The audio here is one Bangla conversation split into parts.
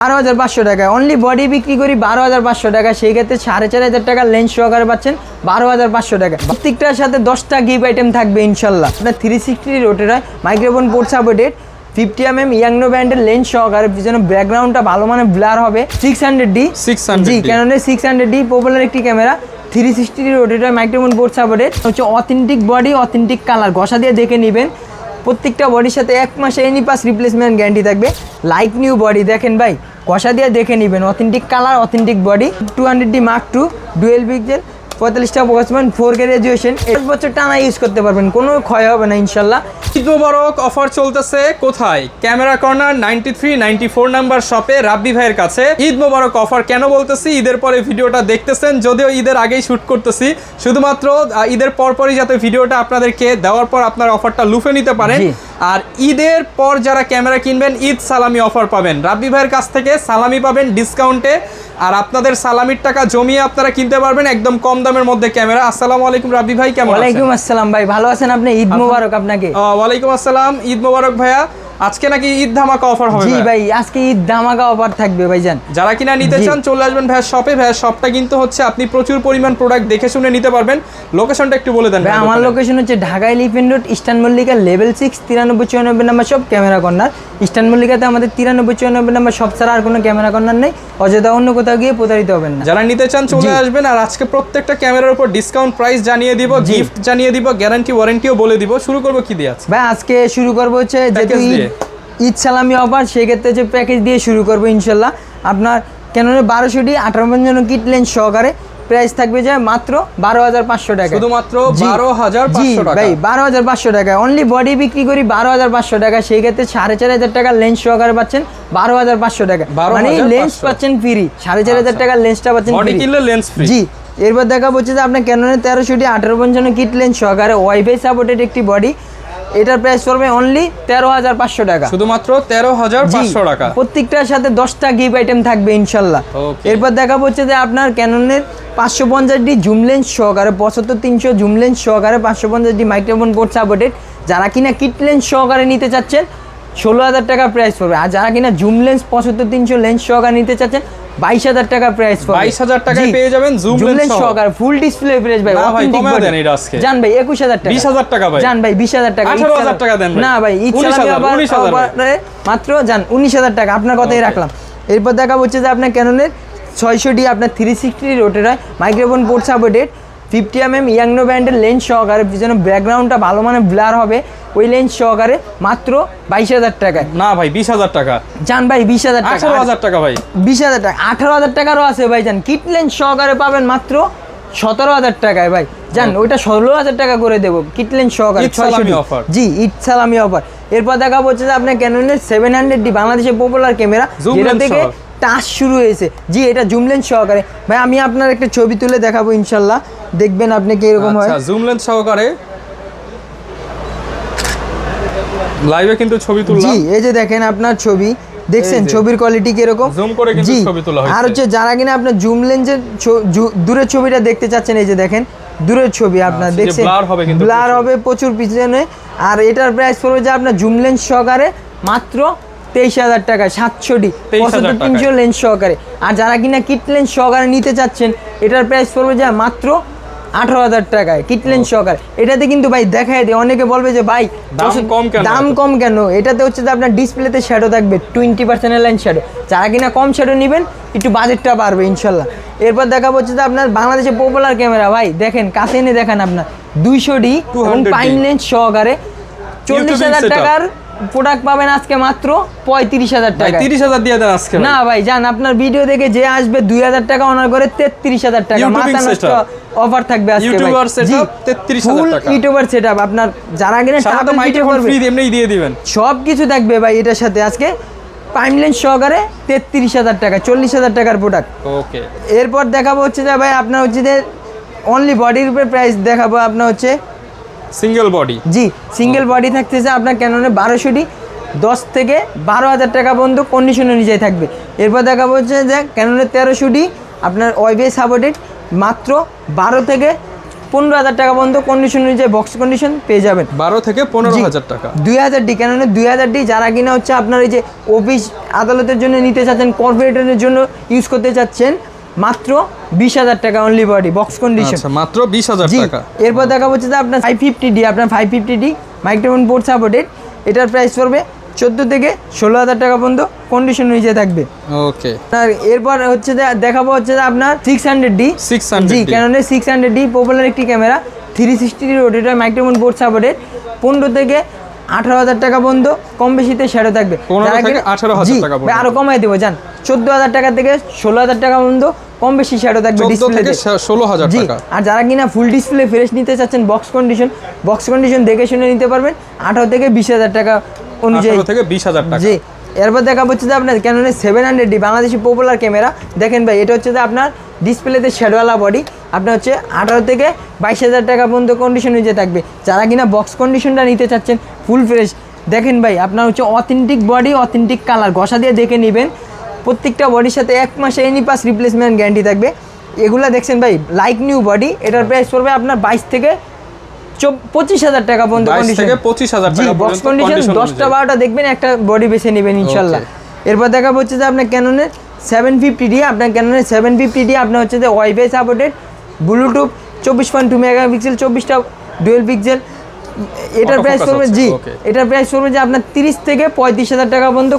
12,500 টাকায় অনলি বডি বিক্রি করি 12,500 টাকা। সেই ক্ষেত্রে 4,500 টাকা লেন্স সহকারে পাচ্ছেন 12,500 টাকা। প্রত্যেকটার সাথে 10টা গিফট আইটেম থাকবে ইনশাল্লাহ। আপনার 360 রোটেট হয়, মাইক্রোফোন পোর্ট সাপোর্টেড, 50mm ইয়াংনো ব্র্যান্ডের লেন্স সহকারে, যেন ব্যাকগ্রাউন্ডটা ভালো মানে ব্লার হবে। 600D জি ক্যাননের 600D পপুলার একটি ক্যামেরা, 360 রোটেট হয়, মাইক্রোফোন পোর্ট সাপোর্টেড হচ্ছে। অথেন্টিক বডি, অথেন্টিক কালার, ঘষা দিয়ে দেখে নেবেন। প্রত্যেকটা বডির সাথে 1 মাসে এনি পাস রিপ্লেসমেন্ট গ্যারান্টি থাকবে। লাইক নিউ বডি দেখেন ভাই, ঘষা দিয়ে দেখে নেবেন। Authentic colour, authentic body, 200D Mark II dual pixel, 45টা ফোকাস পয়েন্ট, 4K রেজুলেশন, 1 বছর টানা ইউজ করতে পারবেন, কোনো ক্ষয় হবে না ইনশাল্লাহ। ঈদ মোবারক অফার চলতেছে কোথায়? ক্যামেরা কর্নার 93, 94 নাম্বার শপে রাব্বি ভাইয়ের কাছে। ঈদ মোবারক অফার কেন বলতেছি? ঈদের পরে ভিডিওটা দেখতেছেন, যদিও ঈদের আগেই শ্যুট করতেছি, শুধুমাত্র ঈদের পরপরই যাতে ভিডিওটা আপনাদেরকে দেওয়ার পর আপনার অফারটা লুফে নিতে পারেন। আর ঈদের পর যারা ক্যামেরা কিনবেন ঈদ সালামি অফার পাবেন রাব্বি ভাইয়ের কাছ থেকে, সালামি পাবেন ডিসকাউন্টে। আর আপনাদের সালামির টাকা জমিয়ে আপনারা কিনতে পারবেন একদম কম দামের মধ্যে ক্যামেরা। আসসালামু আলাইকুম রাব্বি ভাই, কেমন আছেন? ওয়ালাইকুম আসসালাম ভাই, ভালো আছেন আপনি? ঈদ মোবারক আপনাকে। ওয়ালাইকুম আসসালাম, ঈদ মোবারক ভাইয়া। আজকে নাকি ঈদ ধামাকা অফার হবে? জি ভাই, আজকে ঈদ ধামাকা অফার থাকবে ভাইজান। যারা কিনা নিতে চান চলে আসবেন ভাইয়ার শপে। ভাইয়ার শপটা কিন্তু হচ্ছে আপনি প্রচুর পরিমাণ প্রোডাক্ট দেখে শুনে নিতে পারবেন। লোকেশনটা একটু বলে দেন। ভাই আমার লোকেশন হচ্ছে Dhaka elephant road, eastern Mallika, level 6, 9394 number shop, camera corner. Eastern মল্লিকাতে আমাদের 9394 নাম্বার শপ ছাড়া আর কোনো ক্যামেরা কর্নার নেই। অযথা অন্য কোথাও গিয়ে প্রতারিত হবেন না। যারা নিতে চান চলে আসবেন। আর আজকে প্রত্যেকটা ক্যামেরার উপর ডিসকাউন্ট প্রাইস জানিয়ে দিব, গিফট জানিয়ে দিব, গ্যারান্টি ওয়ারেন্টিও বলে দিব। শুরু করব কি দিয়ে? আছে ভাই আজকে শুরু করব হচ্ছে যেহেতু ঈদ সালামি অফার, সেক্ষেত্রে যে প্যাকেজ দিয়ে শুরু করবো ইনশাল্লাহ। আপনার ক্যাননের 1200D 58 কিট লেন্স সহকারে প্রাইস থাকবে যে মাত্র 12,500 টাকা। শুধুমাত্র 12,500 টাকা ভাই, 12,500 টাকা অনলি বডি বিক্রি করি 12,500 টাকা। সেই ক্ষেত্রে 4,500 টাকা লেন্স সহকারে পাচ্ছেন 12,500 টাকা, মানে লেন্স পাচ্ছেন ফ্রি। 4,500 টাকার লেন্সটা পাচ্ছেন বডি কিনলে লেন্স ফ্রি। জি, এরপর দেখা হচ্ছে যে আপনার ক্যাননের 1300D 58 কিট লেন্স সহকারে ওয়াইফাই সাপোর্টেড একটি বডি, এটার প্রাইস পড়বে অনলি 13,500 টাকা। শুধুমাত্র 13,500 টাকা। প্রত্যেকটার সাথে 10টা গিফট আইটেম থাকবে ইনশাল্লাহ। এরপর দেখা হচ্ছে যে আপনার ক্যাননের 550D জুম লেন্স সহকারে, 75-300 জুম লেন্স সহকারে, 550D মাইক্রোফোন পোর্ট সাপোর্টেড। যারা কিনা কিট লেন্স সহকারে নিতে চাচ্ছেন 16,000 টাকা প্রাইস পড়বে। আর যারা কিনা জুম লেন্স 75-300 লেন্স সহকারে নিতে চাচ্ছেন 22,000 টাকা প্রাইস পড়বে। 22,000 টাকায় পেয়ে যাবেন জুম লেন্স সহকারে, ফুল ডিসপ্লে প্রাইস ভাই। না ভাই কমে দেন এটা আজকে। জান ভাই 21,000 টাকা, 20,000 টাকা ভাই। জান ভাই 20,000 টাকা, 18,000 টাকা দেন ভাই। না ভাই, ঈদ সালামি অফারে মাত্র জান 19,000 টাকা, আপনার কথাই রাখলাম। এরপর দেখা হচ্ছে যে আপনার ক্যাননের 600D আপনার 360 রোটেট হয়, মাইক্রোফোন পোর্ট সাপোর্টেড, 50mm ইয়াংনো ব্র্যান্ডের লেন্স সহকারে, যেন ব্যাকগ্রাউন্ডটা ভালো মানে ব্লার হবে, ওই লেন্স সহকারে মাত্র 22,000 টাকা। না ভাই 20,000 টাকা জান ভাই 20,000 টাকা, 18,000 টাকা ভাই, 20,000 টাকা, 18,000 টাকারও আছে ভাই। জান কিট লেন্স সহকারে পাবেন মাত্র 17,000 টাকায় ভাই। জান ওইটা 16,000 টাকা করে দেবো কিট লেন্স সহকারে। জি, ঈদ সালামি অফার। এরপর দেখা হচ্ছে যে আপনার ক্যাননের 700D বাংলাদেশের পপুলার ক্যামেরা, যেটা থেকে টাচ শুরু হয়েছে। জি, এটা জুম লেন্স সহকারে ভাই। আমি আপনার একটা ছবি তুলে দেখাবো ইনশাল্লাহ, দেখবেন আপনি কি এরকম হয়। জুম লেন্স সহকারে লাইভে কিন্তু ছবি তুললাম। জি, এই যে দেখেন আপনার ছবি দেখছেন, ছবির কোয়ালিটি কিরকম, জুম করে কিন্তু ছবি তোলা হয়েছে। আর হচ্ছে যারা কিনা আপনার জুম লেন্সের দূরের ছবিটা দেখতে চাচ্ছেন, এই যে দেখেন দূরের ছবি আপনার দেখছেন, ব্লার হবে প্রচুর পিছনে। আর এটার প্রাইস পড়বে যে আপনার জুম লেন্স সহকারে মাত্র 23,000 টাকা, 700D 75-300 লেন্স সহকারে। আর যারা কিনা কিট লেন্স সহকারে নিতে চাচ্ছেন, এটার প্রাইস পড়বে যে মাত্র 18,000 টাকায় কিট লেন্স সহকারে। এটাতে কিন্তু ভাই দেখায় দিয়ে অনেকে বলবে যে ভাই দাম কম কেন, এটাতে হচ্ছে যে আপনার ডিসপ্লেতে শ্যাডো থাকবে 20% লাইন শ্যাডো। যারা কিনা কম শ্যাডো নেবেন একটু বাজেটটা বাড়বে ইনশাল্লাহ। এরপর দেখা হচ্ছে যে আপনার বাংলাদেশের পপুলার ক্যামেরা ভাই, দেখেন কাছে এনে দেখেন আপনার 200D প্রাইম লেন্স সহকারে 40,000 টাকার প্রোডাক্ট পাবেন আজকে মাত্র 35,000 টাকা। 30,000 দিয়ে দেন আজকে। না ভাই জান, আপনার ভিডিও দেখে যে আসবে 2,000 টাকা অনার করে 33,000 টাকা মাথা নষ্ট অফার থাকবে আজকে। ইউটিউবার সেটআপ 33,000 টাকা, ফুল ইউটিউবার সেটআপ। আপনার যারা কিনা সাথে মাইক্রোফোন ফ্রি এমনিই দিয়ে দিবেন, সব কিছু থাকবে ভাই এটার সাথে। আজকে প্রাইম লেন্স সহকারে 33,000 টাকা, 40,000 টাকার প্রোডাক্ট। ওকে, এরপর দেখাবো হচ্ছে যে ভাই আপনার হচ্ছে যে অনলি বডির উপরে প্রাইস দেখাবো আপনার হচ্ছে সিঙ্গেল বডি। জি, সিঙ্গেল বডি থাকতেছে আপনার ক্যাননের 1200D 10 থেকে 12,000 টাকা পর্যন্ত কন্ডিশন অনুযায়ী থাকবে। এরপর দেখাবো হচ্ছে যে ক্যাননের 1300D আপনার ওয়াইফাই সাপোর্টেড মাত্র 12 থেকে 15,000 টাকা পর্যন্ত কন্ডিশন অনুযায়ী বক্স কন্ডিশন পেয়ে যাবেন। 12 থেকে 15,000 টাকা। 2000D কেননা 2000D যারা কিনা হচ্ছে আপনার এই যে অফিস আদালতের জন্য নিতে চাচ্ছেন, কর্পোরেটরের জন্য ইউজ করতে চাচ্ছেন, মাত্র 20,000 টাকা অনলি বডি বক্স কন্ডিশন। আচ্ছা, মাত্র 20,000 টাকা। এরপর দেখা হচ্ছে যে আপনার 550D, আপনার 550D মাইক্রোফোন পোর্ট সাপোর্টেড, এটার প্রাইস পড়বে 14 থেকে 16,000 টাকা পর্যন্ত কন্ডিশন নিচে থাকবে। ওকে। আর এরপর হচ্ছে যে দেখাবো হচ্ছে যে আপনার 600D। 600D, জি ক্যাননের 600D পপুলার একটি camera, 360 rotator microphone port supported, 15 থেকে 18,000 টাকা পর্যন্ত কম বেশিতে শ্যাডো থাকবে। 15 থেকে 18,000 টাকা পর্যন্ত। আরো কমাই দেবো যান, 14,000 টাকা থেকে 16,000 টাকা পর্যন্ত কম বেশি শ্যাডো থাকবে 14 থেকে 16,000 টাকা। আর যারা কিনা ফুল ডিসপ্লে ফ্রেশ নিতে চাচ্ছেন বক্স কন্ডিশন দেখে শুনে নিতে পারবেন 18 থেকে 20,000 টাকা অনুযায়ী। 18 থেকে 20,000 টাকা। জি। এরপর দেখা হচ্ছে যে আপনার ক্যাননের 700D বাংলাদেশি পপুলার ক্যামেরা। দেখেন ভাই, এটা হচ্ছে যে আপনার ডিসপ্লেতে শ্যাডোওয়ালা বডি, আপনার হচ্ছে 18 থেকে 22,000 টাকা পর্যন্ত কন্ডিশন নিচে থাকবে। যারা কিনা বক্স কন্ডিশনটা নিতে চাচ্ছেন ফুল ফ্রেশ, দেখেন ভাই আপনার হচ্ছে অথেন্টিক বডি, অথেন্টিক কালার, ঘষা দিয়ে দেখে নেবেন। প্রত্যেকটা বডির সাথে 1 মাসে এনি পাস রিপ্লেসমেন্ট গ্যারান্টি থাকবে। এগুলা দেখছেন ভাই লাইক নিউ বডি, এটার প্রাইস পড়বে আপনার 22 থেকে 25,000 টাকা পর্যন্ত কন্ডিশন। 25,000 টাকা বক্স কন্ডিশন 10টা 12টা দেখবেন, একটা বডি বেছে নেবেন ইনশাল্লাহ। এরপর দেখা হচ্ছে যে আপনার ক্যাননের 750D, আপনার ক্যাননের 750D আপনার হচ্ছে যে ওয়াইফাই সাপোর্টেড, ব্লুটুথ 24.2 মেগাপিক্সেল, 24টা ডুয়েল পিক্সেল। এটার প্রাইস পড়বে এটার প্রাইস পড়বে যে আপনার 30 থেকে 35,000 টাকা পর্যন্ত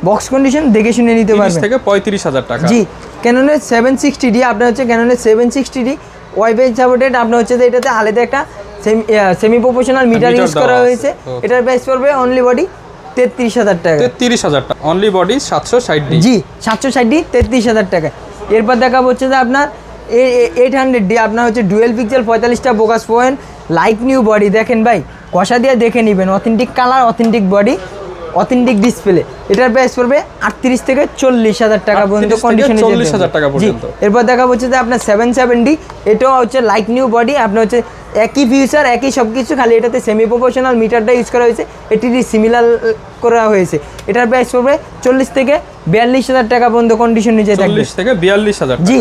বক্স কন্ডিশন দেখে শুনে নিতে পারবেন। 30 থেকে 35,000 টাকা। জি। ক্যাননের 760D, আপনার হচ্ছে ক্যাননের 760D ওয়াইফাই সাপোর্টেড, আপনার হচ্ছে যে এটাতে আলাদা একটা সেমি প্রফেশনাল মিটার ইউজ করা হয়েছে। এটার প্রাইস পড়বে অনলি বডি 33,000 টাকা। 33,000 টাকা অনলি বডি 760D। জি 760D 33,000 টাকা। এরপর দেখা হচ্ছে যে আপনার 800D, আপনার হচ্ছে ডুয়েল পিক্সেল, 45টা focus point, like new body. দেখেন ভাই কষা দিয়ে দেখে নেবেন, authentic colour, authentic body, authentic display. এটার প্রাইস পড়বে 38 থেকে 40,000 টাকা পর্যন্ত কন্ডিশন। 40,000 টাকা পর্যন্ত। এরপর দেখা হচ্ছে যে আপনার 770D, এটাও হচ্ছে লাইক নিউ বডি, আপনার হচ্ছে একই ফিউচার, একই সব কিছু, খালি এটাতে সেমি প্রফেশনাল মিটারটা ইউজ করা হয়েছে, এটি সিমিলার করা হয়েছে। এটার প্রাইস পড়বে 40 থেকে 42,000 টাকা পর্যন্ত কন্ডিশন নিচে থাকবে। 40 থেকে 42,000 টাকা। জি।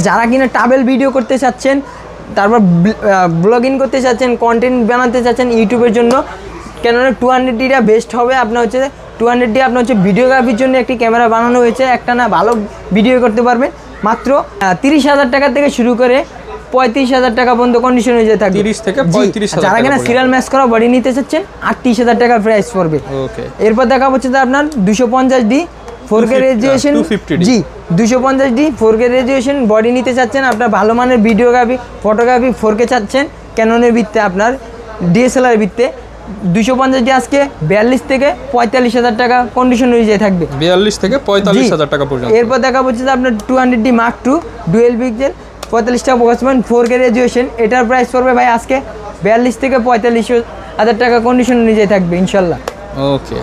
যারা কিনা ট্রাভেল ভিডিও করতে চাচ্ছেন, তারপর ব্লগিং করতে চাচ্ছেন, কন্টেন্ট বানাতে চাচ্ছেন ইউটিউবের জন্য, কেননা 200Dটা বেস্ট হবে। আপনার হচ্ছে 200D আপনার হচ্ছে ভিডিওগ্রাফির জন্য একটি ক্যামেরা বানানো হয়েছে, একটা না ভালো ভিডিও করতে পারবেন। মাত্র 30,000 টাকা থেকে শুরু করে 35,000 টাকা পর্যন্ত কন্ডিশন হয়ে যায় থাকবে। 30 থেকে 35,000। যারা কিনা সিরিয়াল ম্যাচ করা বডি নিতে চাচ্ছেন 38,000 টাকার প্রাইস পড়বে। ওকে। এরপর দেখা হচ্ছে যে আপনার 250D 4K রেজুলেশন। জি 250D 4K রেজুলেশন বডি নিতে চাচ্ছেন, আপনার ভালো মানের ভিডিওগ্রাফি, ফটোগ্রাফি 4K চাচ্ছেন ক্যাননের ভিত্তে, আপনার DSLR ভিত্তে, 250D আজকে 42 থেকে 45,000 টাকা কন্ডিশন অনুযায়ী থাকবে। 42 থেকে 45,000 টাকা পর্যন্ত। এরপর দেখা হচ্ছে যে আপনার 200D Mark II dual pixel, 45টা ফোকাস পয়েন্ট, 4K রেজুলেশন। এটার প্রাইস পড়বে ভাই আজকে 42 থেকে 45,000 টাকা কন্ডিশন অনুযায়ী থাকবে ইনশাল্লাহ। ওকে।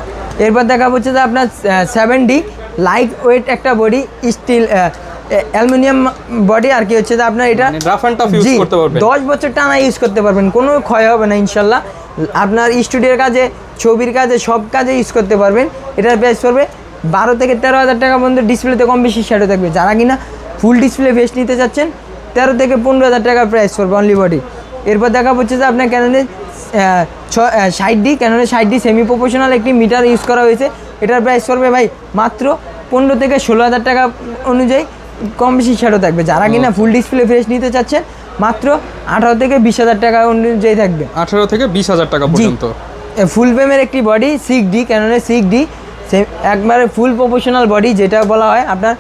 এরপর দেখা হচ্ছে যে আপনার 7D লাইট ওয়েট একটা বডি, স্টিল অ্যালুমিনিয়াম বডি, আর কি হচ্ছে যে আপনার এটা রাফ এন্ড টাফ ইউজ করতে পারবেন, 10 বছর টানা ইউজ করতে পারবেন, কোনো ক্ষয় হবে না ইনশাল্লাহ। আপনার স্টুডিওর কাজে, ছবির কাজে, সব কাজে ইউজ করতে পারবেন। এটার প্রাইস পড়বে 12 থেকে 13,000 টাকা পর্যন্ত। ডিসপ্লেতে কম বেশি শ্যাডো থাকবে। যারা কিনা ফুল ডিসপ্লে ফেস নিতে চাচ্ছেন 13 থেকে 15,000 টাকা প্রাইস পড়বে অনলি বডি। এরপর দেখা হচ্ছে যে আপনার ক্যাননের 60D, ক্যাননের 60D সেমি প্রফেশনাল একটি মিটার ইউজ করা হয়েছে। এটার প্রাইস পড়বে ভাই মাত্র 15 থেকে 16,000 টাকা অনুযায়ী কম বেশি শ্যাডো থাকবে। যারা কিনা ফুল ডিসপ্লে ফ্রেশ নিতে চাচ্ছেন মাত্র 18 থেকে 20,000 টাকা অনুযায়ী থাকবে। 18 থেকে 20,000 টাকা পর্যন্ত। ফুল ফ্রেমের একটি বডি 6D, ক্যাননের 6D একবারে ফুল প্রফেশনাল বডি, যেটা বলা হয় আপনার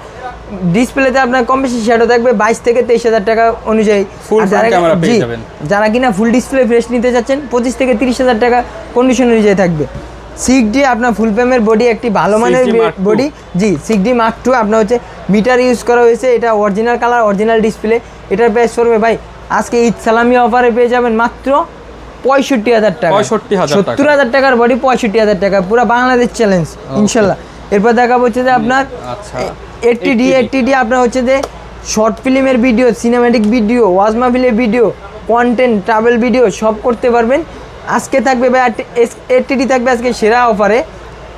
ডিসপ্লেতে আপনার কম বেশি শ্যাডো থাকবে 22 থেকে 23,000 টাকা অনুযায়ী। ফুল ক্যামেরা পেয়ে যাবেন। যারা কিনা ফুল ডিসপ্লে ফ্রেশ নিতে চাচ্ছেন 25 থেকে 30,000 টাকা কন্ডিশন অনুযায়ী থাকবে। 6D আপনার ফুল ফ্রেমের বডি, একটি ভালো মানের বডি। জি 6D Mark II আপনার হচ্ছে মিটার ইউজ করা হয়েছে। এটা অরিজিনাল কালার, অরিজিনাল ডিসপ্লে। এটার প্রাইস পড়বে ভাই আজকে ঈদ সালামি অফারে পেয়ে যাবেন মাত্র 65,000 টাকা। 70,000 টাকার বডি 65,000 টাকা, পুরো বাংলাদেশ চ্যালেঞ্জ ইনশাল্লাহ। এরপর দেখা হচ্ছে যে আপনার 80D আপনার হচ্ছে যে শর্ট ফিল্মের ভিডিও, সিনেম্যাটিক ভিডিও, ওয়াজ মাহফিলের ভিডিও, কন্টেন্ট, ট্রাভেল ভিডিও সব করতে পারবেন। আজকে থাকবে ভাই 80D থাকবে আজকে সেরা অফারে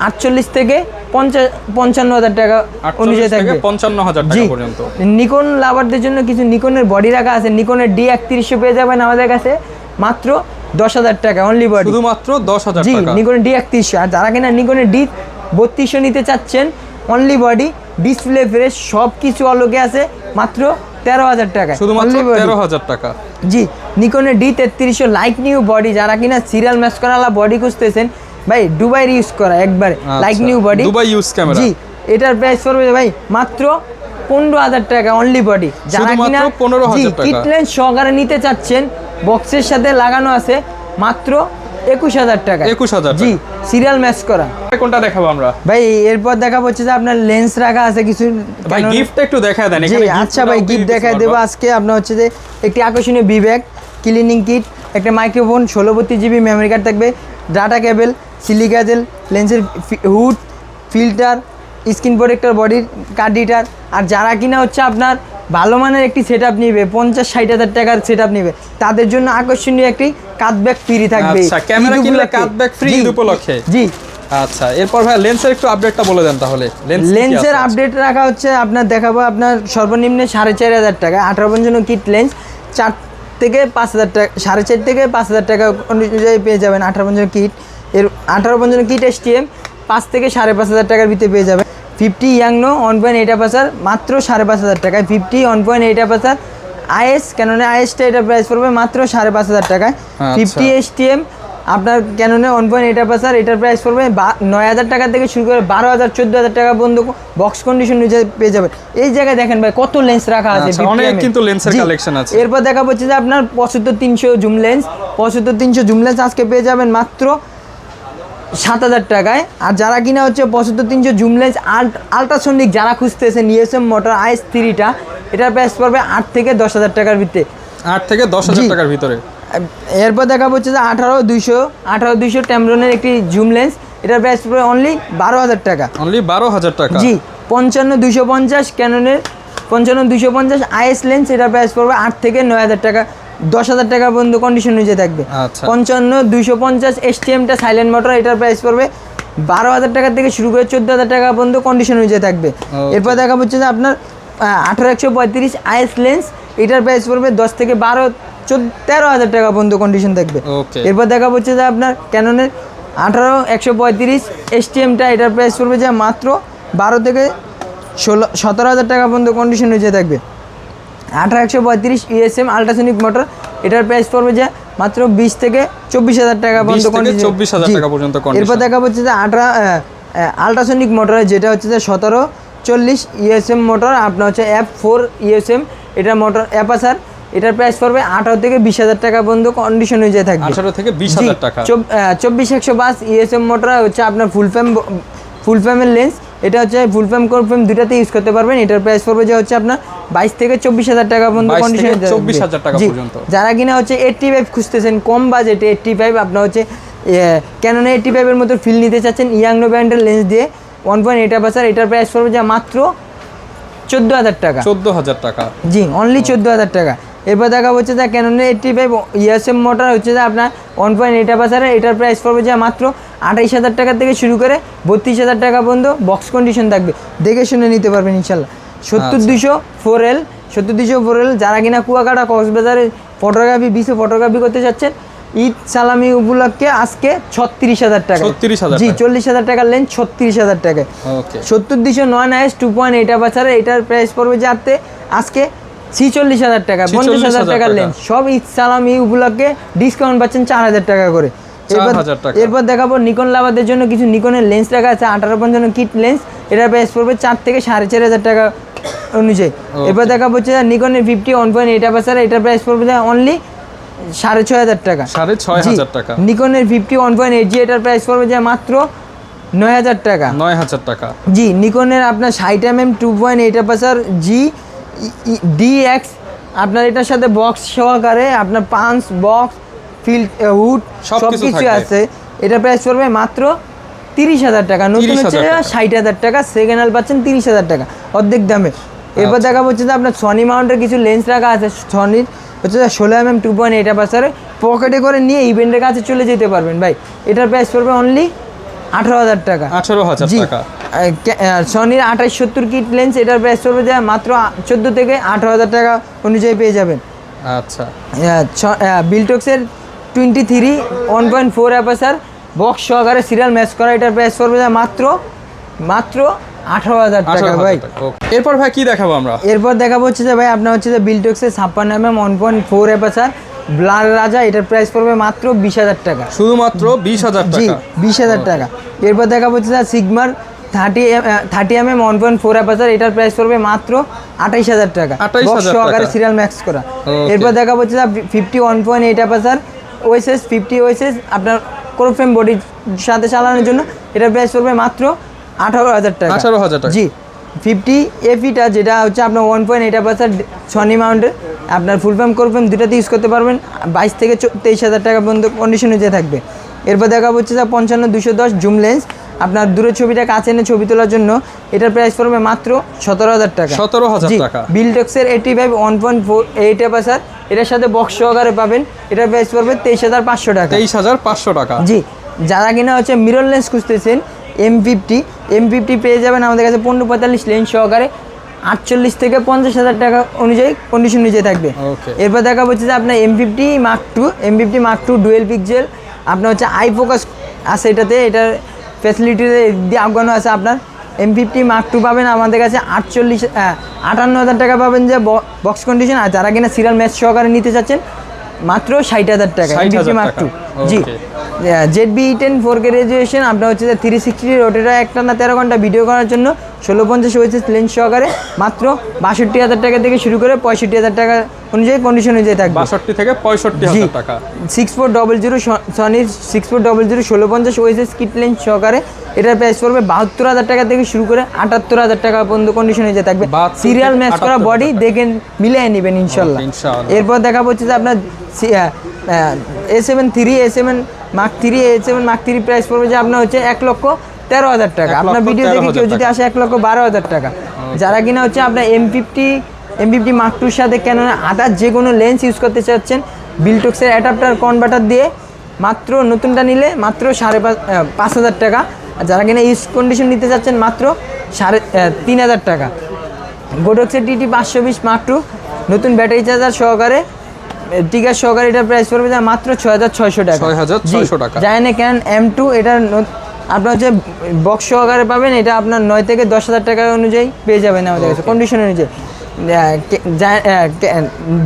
48 থেকে 55,000 টাকা অনুযায়ী থাকবে, 55,000 টাকা পর্যন্ত। নিকন লাভারদের জন্য কিছু নিকনের বডি রাখা আছে, নিকনের D3100 পেয়ে যাবেন আমাদের কাছে মাত্র 10,000 টাকা অনলি বডি, শুধুমাত্র 10,000 জি টাকা। নিকনের D3100। আর যারা কিনা নিকনের D3200 নিতে চাচ্ছেন অনলি বডি, ডিসপ্লে ফ্রেশ, সব কিছু অলোকে আছে মাত্র 13,000 টাকা, শুধুমাত্র 13,000 টাকা। জি নিকনের D3300 লাইক নিউ বডি, যারা কিনা সিরিয়াল ম্যাচ করালা বডি খুঁজতেছেন ভাই, দুবাইয়ের ইউজ করা একবারে like new body, Dubai use camera, জি এটার প্রাইস পড়বে ভাই মাত্র 15,000 টাকা অনলি বডি। যারা কিনা 15,000 টাকা কিট লেন্স সহকারে নিতে চাচ্ছেন, বক্সের সাথে লাগানো আছে মাত্র 21,000 টাকা, 21,000 জি সিরিয়াল ম্যাচ করা। কোনটা দেখাবো আমরা ভাই? এরপর দেখাবো হচ্ছে যে আপনার লেন্স রাখা আছে কিছু, ভাই গিফটটা একটু দেখায় দেন জি এখানে। আচ্ছা ভাই গিফট দেখায় দেবো আজকে। আপনার হচ্ছে যে একটি আকর্ষণীয় বিব্যাগ, ক্লিনিং কিট, একটা মাইক্রোফোন, 1632 GB মেমোরি কার্ড থাকবে, ডাটা কেবল, সিলিকা জেল, লেন্সের হুড, ফিল্টার, স্ক্রিন প্রোটেক্টর, বডির কার্ড রিডার। আর যারা কিনা হচ্ছে আপনার ভালো মানের একটি সেট আপ নিবে, 50-60 হাজার টাকার সেট আপ নিবে, তাদের জন্য আকর্ষণীয় একটি কাটব্যাক ফ্রি থাকবে। আচ্ছা, ক্যামেরা কিনলে কাটব্যাক ফ্রি ঈদ উপলক্ষে, জি। আচ্ছা, এরপর ভাই লেন্সের একটু আপডেটটা বলে দেন তাহলে। লেন্সের আপডেট রাখা হচ্ছে আপনার দেখাবো আপনার সর্বনিম্নে 4,500 টাকা 18 কিট লেন্স, 4 থেকে 5,000 টাকা, 4.5 থেকে 5,000 টাকা অনুযায়ী পেয়ে যাবেন 18 কিট। এর 18 কিট STM 5 থেকে 5,500 টাকার ভিতরে পেয়ে যাবেন। 50 ইয়াংনো 1.8 অ্যাপারচার মাত্র 5,500 টাকায়, 50 1.8 অ্যাপারচার IS, ক্যাননে ISটা এটা প্রাইস পড়বে মাত্র 5,500 টাকায়। 50 STM আপনার ক্যাননে 1.8 অ্যাপারচার, এটার প্রাইস পড়বে 9,000 টাকা থেকে শুরু করে 12,000 14,000 টাকা পর্যন্ত বক্স কন্ডিশন অনুযায়ী পেয়ে যাবেন। এই জায়গায় দেখেন ভাই কত লেন্স রাখা আছে, অনেক কিন্তু লেন্সের কালেকশন আছে। এরপর দেখা হচ্ছে যে আপনার 75-300 জুম লেন্স, 75-300 জুম লেন্স আজকে পেয়ে যাবেন মাত্র 7,000 টাকায়। আর যারা কিনা হচ্ছে 75-300 জুম লেন্স আল্ট্রাসনিক যারা খুঁজতেছেন ESM মোটর IS3টা, এটার প্রাইস পড়বে 8 থেকে 10,000 টাকার ভিতরে, 8 থেকে 10,000 টাকার ভিতরে। এরপর দেখা হচ্ছে যে 18-200 ট্যামরনের একটি জুম লেন্স, এটার প্রাইস পড়বে অনলি 12,000 টাকা, অনলি 12,000 টাকা, জি। 55-250 ক্যাননের 55-250 IS লেন্স, এটার প্রাইস পড়বে 8 থেকে 9,000 টাকা, 10,000 টাকা পর্যন্ত কন্ডিশন অনুযায়ী থাকবে। আচ্ছা, 55-250 STMটা সাইলেন্ট মোটর, এটার প্রাইস পড়বে 12,000 টাকা থেকে শুরু করে 14,000 টাকা পর্যন্ত কন্ডিশন অনুযায়ী থাকবে। এরপর দেখা হচ্ছে যে আপনার 18-135 IS লেন্স, এটার প্রাইস পড়বে 10 থেকে 13,000 টাকা পর্যন্ত কন্ডিশন থাকবে। এরপর দেখা হচ্ছে যে আপনার ক্যাননের 18-135 STMটা, এটার প্রাইস পড়বে যে মাত্র 12 থেকে 17,000 টাকা পর্যন্ত কন্ডিশন অনুযায়ী থাকবে। 18-135 ESM আল্ট্রাসনিক মোটর, এটার প্রাইস পড়বে যে মাত্র 20 থেকে 24,000 টাকা পর্যন্ত কন্ডিশন। 24,000 টাকা পর্যন্ত কন্ডিশন। এরপর দেখা হচ্ছে যে আল্ট্রাসনিক মোটর, যেটা হচ্ছে যে 1740 ESM মোটর, আপনার হচ্ছে F4 ESM এটা মোটর অ্যাপারচার, এটার প্রাইস পড়বে 18 থেকে 20,000 টাকা পর্যন্ত কন্ডিশন অনুযায়ী থাকবে। 18 থেকে 20,000 টাকা। 24-105 ESM মোটর হচ্ছে আপনার ফুল ফ্রেমের লেন্স, এটা হচ্ছে ফুল ফ্রেম কোর ফ্রেম দুটাতে ইউজ করতে পারবেন। এটার প্রাইস পড়বে যে হচ্ছে আপনার 22 থেকে 24,000 টাকা পর্যন্ত কন্ডিশন, 24,000 টাকা পর্যন্ত। যারা কিনা হচ্ছে 85 খুঁজতেছেন কম বাজেটে, 85 আপনার হচ্ছে ক্যাননে 85 এর মতো ফিল নিতে চাচ্ছেন ইয়াংনো ব্র্যান্ডের লেন্স দিয়ে 1.8 অ্যাপারচার, এটার প্রাইস পড়বে যে মাত্র 14,000 টাকা, 14,000 টাকা, জি অনলি 14,000 টাকা। এরপর দেখা হচ্ছে যে ক্যাননের 85 ESM মোটর হচ্ছে যে আপনার 1.8 অ্যাপারচার, এটার প্রাইস পড়বে যে মাত্র 28,000 টাকা থেকে শুরু করে 32,000 টাকা পর্যন্ত বক্স কন্ডিশন থাকবে, দেখে শুনে নিতে পারবেন ইনশাল্লাহ। 70-200 4L, 70-200 4L যারা কিনা কুয়াকাটা কক্সবাজারে ফটোগ্রাফি বিশে ফটোগ্রাফি করতে চাচ্ছেন, ঈদ সালামি উপলক্ষে আজকে 36,000 টাকা, 36,000 জি 40,000 টাকার লেন্স 36,000 টাকায়। 70-200 9IS 2.8 অ্যাপারচারে, এটার প্রাইস পড়বে যে আজকে 46,000 টাকা, 50,000 টাকার লেন্স, সব ঈদ সালামি উপলক্ষে ডিসকাউন্ট পাচ্ছেন 4,000 টাকা করে। এরপর দেখাবো নিকন লাভারদের জন্য কিছু নিকনের লেন্স রাখা আছে, 18-55 কিট লেন্স, এটার প্রাইস পড়বে 4 থেকে 4,500 টাকা অনুযায়ী। এরপর দেখাবো হচ্ছে নিকনের 50 1.8 অ্যাপারচার, এটার প্রাইস পড়বে অনলি 6,500 টাকা, 6,500 টাকা। নিকনের 50 1.8G, এটার প্রাইস পড়বে যে মাত্র 9,000 টাকা, 9,000 টাকা, জি। নিকনের আপনার 60mm 2.8 অ্যাপারচার DX, আপনার এটার সাথে বক্স সহকারে আপনার পাঞ্চ বক্স হুড সব কিছু আছে, এটা প্রাইস পড়বে মাত্র 30,000 টাকা, নতুন হচ্ছে 60,000 টাকা, সেকেন্ড হ্যান্ড পাচ্ছেন 30,000 টাকা অর্ধেক দামে। এরপর দেখা হচ্ছে যে আপনার সনি মাউন্টের কিছু লেন্স রাখা আছে, সনির হচ্ছে 16mm 2.8 অ্যাপারচারে, পকেটে করে নিয়ে ইভেন্টের কাছে চলে যেতে পারবেন ভাই। এটার প্রাইস পড়বে অনলি 18,000 টাকা, 18,000 টাকা। সনির 2870 কিট লেন্স, এটার প্রাইস পড়বে যে মাত্র 14 থেকে 18,000 টাকা অনুযায়ী পেয়ে যাবেন। আচ্ছা, বিলটক্সের 23 1.4 অ্যাপারচার বক্স সহকারে সিরিয়াল ম্যাচ করা, এটার প্রাইস পড়বে যে মাত্র 18,000 টাকা ভাই। এরপর ভাই কি দেখাবো আমরা? এরপর দেখাবো হচ্ছে যে ভাই আপনার হচ্ছে যে বিলটক্সের 56mm 1.4 অ্যাপারচার ব্লার রাজা, এটার প্রাইস পড়বে মাত্র 20,000 টাকা, শুধুমাত্র 20,000 জি টাকা। 20,000 টাকা। এরপর দেখাবো হচ্ছে যে সিগমার 30mm 1.4 অ্যাপারচার, এটার প্রাইস পড়বে মাত্র 28,000 টাকা, 28,000 টাকা সহকারে সিরিয়াল ম্যাক্স করা। Okay. এরপর দেখাবো হচ্ছে যে 51.8 অ্যাপারচার ওএসএস 50 ওএসএস আপনার ক্রোফ্রেম বডির সাথে চালানোর জন্য, এটার প্রাইস পড়বে মাত্র 18,000 টাকা। 18,000 টাকা, জি। 50 এফিটা যেটা হচ্ছে আপনার 1.8 অ্যাপারচার সনি মাউন্টের, আপনার ফুল ফ্রেম ক্রোফ্রেম দুটাতে ইউজ করতে পারবেন, 22 থেকে 23,000 টাকা পর্যন্ত কন্ডিশন হয়ে থাকবে। এরপর দেখা হচ্ছে যে 55-210 জুম লেন্স, আপনার দূরের ছবিটা কাছে এনে ছবি তোলার জন্য, এটার প্রাইস পড়বে মাত্র 17,000 টাকা। 17,000 টাকা। বিলটক্সের 85 1.8 অ্যাপারচার, এটার সাথে বক্স সহকারে পাবেন, এটার প্রাইস পড়বে 23,500 টাকা। 23,500 টাকা। জি। যারা কিনা হচ্ছে মিরর লেন্স খুঁজতেছেন M50 পেয়ে যাবেন আমাদের কাছে 15-45 লেন্স সহকারে 48 থেকে 50,000 টাকা অনুযায়ী কন্ডিশন অনুযায়ী থাকবে। Okay. এরপর দেখা হচ্ছে যে আপনার M50 Mark II dual pixel, আপনার হচ্ছে আই ফোকাস আছে এটাতে, এটার ফ্যাসিলিটি দিয়ে আগানো আছে। আপনার M50 Mark II পাবেন আমাদের কাছে 58,000 টাকা পাবেন যে বক্স কন্ডিশন। আর যারা কিনা সিরিয়াল ম্যাচ সহকারে নিতে চাচ্ছেন মাত্র 60,000 টাকা, M50 Mark II। জি। ZB-E10 4K রেজুলেশন, আপনার হচ্ছে যে 360 রোটেটা একটানা 13 ঘন্টা ভিডিও করার জন্য 1650 ওএসএস লেন্স সহকারে মাত্র 62,000 টাকা থেকে শুরু করে 65,000 টাকা অনুযায়ী কন্ডিশন অনুযায়ী থাকবে। 62 থেকে 65,000 টাকা। 6400 সনির 6400 1650 ওএসএস কিট লেন্স সহকারে, এটার প্রাইস পড়বে 72,000 টাকা থেকে শুরু করে 78,000 টাকা পর্যন্ত কন্ডিশন অনুযায়ী থাকবে। সিরিয়াল ম্যাচ করা বডি দেখে মিলিয়ে নেবেন ইনশাল্লাহ। এরপর দেখা হচ্ছে যে আপনার A7 Mark III প্রাইস পড়বে যে আপনার হচ্ছে 1,13,000 টাকা। আপনার ভিডিও দেখে কেউ যদি আসে 1,12,000 টাকা। যারা কিনা হচ্ছে আপনার M50 Mark II সাথে কেন আদার যে কোনো লেন্স ইউজ করতে চাচ্ছেন, বিলটক্সের অ্যাডাপ্টার কনভার্টার দিয়ে মাত্র নতুনটা নিলে মাত্র 5,500 টাকা। আর যারা কিনা ইউজ কন্ডিশন নিতে চাচ্ছেন মাত্র 3,500 টাকা। গোডক্সের TT 520 Mark II নতুন ব্যাটারি চার্জার সহকারে টিকার সহকারে, এটার প্রাইস পড়বে মাত্র 6,600 টাকা। 6,600 টাকা। জানেন ক্যানন M2, এটা আপনার হচ্ছে বক্স সহকারে পাবেন, এটা আপনার 9 থেকে 10,000 টাকা অনুযায়ী পেয়ে যাবেন আমাদের কাছে কন্ডিশন অনুযায়ী।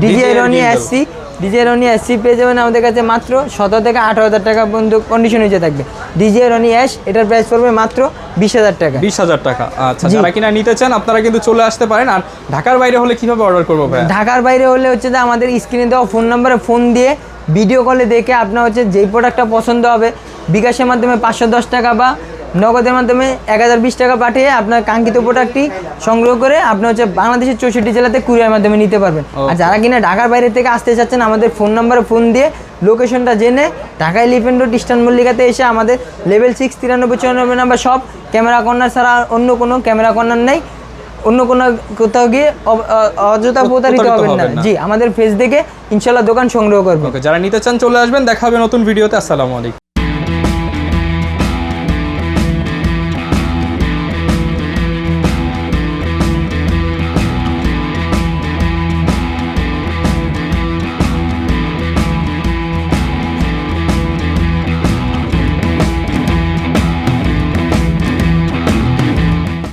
DJI Roni SC পেয়ে যাবেন আমাদের কাছে মাত্র 17 থেকে 18,000 টাকা পর্যন্ত কন্ডিশন অনুযায়ী থাকবে। DJI Roni Ash, এটার প্রাইস পড়বে মাত্র 20,000 টাকা। 20,000 টাকা। আচ্ছা, যারা কিনা নিতে চান আপনারা কিন্তু চলে আসতে পারেন। আর ঢাকার বাইরে হলে কিভাবে অর্ডার করবো ভাই? ঢাকার বাইরে হলে হচ্ছে যে আমাদের স্ক্রিনে দেওয়া ফোন নাম্বারে ফোন দিয়ে ভিডিও কলে দেখে আপনার হচ্ছে যেই প্রোডাক্টটা পছন্দ হবে বিকাশের মাধ্যমে 510 টাকা বা নগদের মাধ্যমে 1020 টাকা পাঠিয়ে আপনার কাঙ্ক্ষিত প্রোডাক্টটি সংগ্রহ করে আপনি হচ্ছে বাংলাদেশের 64 জেলাতে কুরিয়ার মাধ্যমে নিতে পারবেন। আর যারা কিনা ঢাকার বাইরে থেকে আসতে চাচ্ছেন আমাদের ফোন নাম্বারে ফোন দিয়ে লোকেশনটা জেনে ঢাকা এলিফ্যান্ট রোড ইস্টার্ন মল্লিকাতে এসে আমাদের লেভেল 6 9394 নাম্বার সব ক্যামেরা কর্নার ছাড়া অন্য কোনো ক্যামেরা কর্নার নেই, অন্য কোনো কোথাও গিয়ে অযথা প্রতারিত হবেন না। জি, আমাদের ফেস দেখে ইনশাল্লাহ দোকান সংগ্রহ করবেন। যারা নিতে চান চলে আসবেন, দেখা হবে নতুন ভিডিওতে। আসসালামু আলাইকুম।